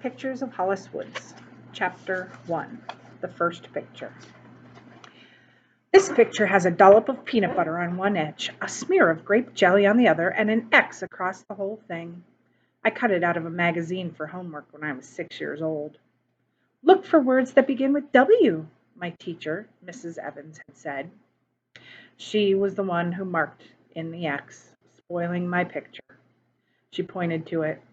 Pictures of Hollis Woods, Chapter 1, The First Picture. This picture has a dollop of peanut butter on one edge, a smear of grape jelly on the other, and an X across the whole thing. I cut it out of a magazine for homework when I was 6 years old. Look for words that begin with W, my teacher, Mrs. Evans, had said. She was the one who marked in the X, spoiling my picture. She pointed to it.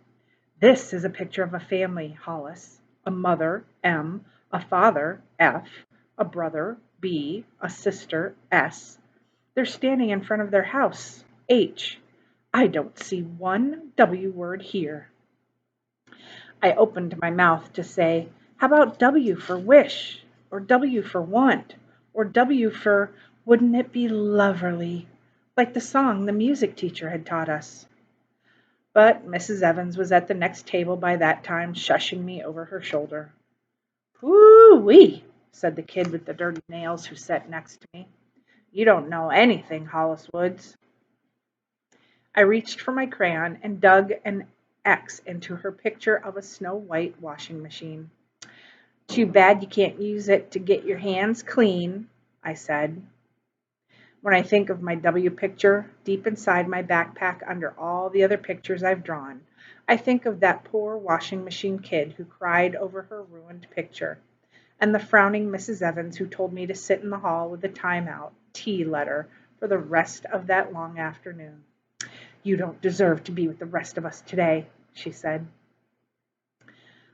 This is a picture of a family, Hollis. A mother, M, a father, F, a brother, B, a sister, S. They're standing in front of their house, H. I don't see one W word here. I opened my mouth to say, how about W for wish, or W for want, or W for wouldn't it be loverly, like the song the music teacher had taught us. But Mrs. Evans was at the next table by that time, shushing me over her shoulder. "Whoo-wee," said the kid with the dirty nails who sat next to me. "You don't know anything, Hollis Woods." I reached for my crayon and dug an X into her picture of a snow-white washing machine. "Too bad you can't use it to get your hands clean," I said. When I think of my W picture, deep inside my backpack under all the other pictures I've drawn, I think of that poor washing machine kid who cried over her ruined picture, and the frowning Mrs. Evans who told me to sit in the hall with a timeout tea letter for the rest of that long afternoon. "You don't deserve to be with the rest of us today," she said.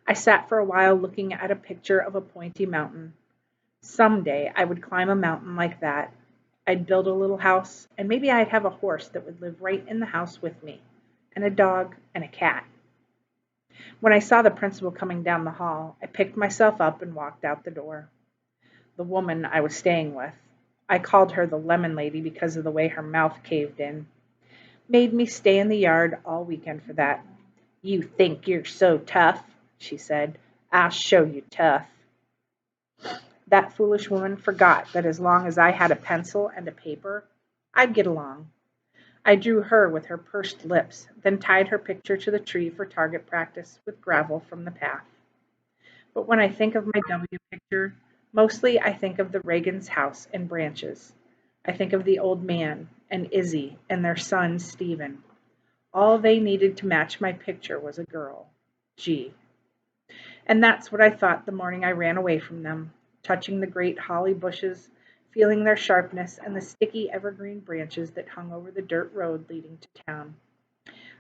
I sat for a while looking at a picture of a pointy mountain. Someday I would climb a mountain like that. I'd build a little house, and maybe I'd have a horse that would live right in the house with me, and a dog and a cat. When I saw the principal coming down the hall, I picked myself up and walked out the door. The woman I was staying with, I called her the lemon lady because of the way her mouth caved in, made me stay in the yard all weekend for that. "You think you're so tough," she said. "I'll show you tough." That foolish woman forgot that as long as I had a pencil and a paper, I'd get along. I drew her with her pursed lips, then tied her picture to the tree for target practice with gravel from the path. But when I think of my W picture, mostly I think of the Reagan's house and branches. I think of the old man and Izzy and their son Stephen. All they needed to match my picture was a girl, G. And that's what I thought the morning I ran away from them, touching the great holly bushes, feeling their sharpness and the sticky evergreen branches that hung over the dirt road leading to town.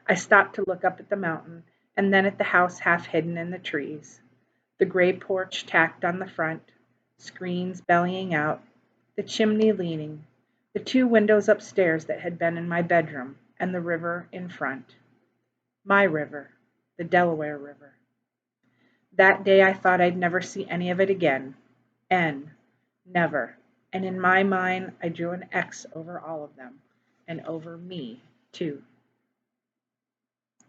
I stopped to look up at the mountain and then at the house half hidden in the trees, the gray porch tacked on the front, screens bellying out, the chimney leaning, the 2 windows upstairs that had been in my bedroom, and the river in front. My river, the Delaware River. That day I thought I'd never see any of it again. N, never, and in my mind I drew an X over all of them, and over me, too.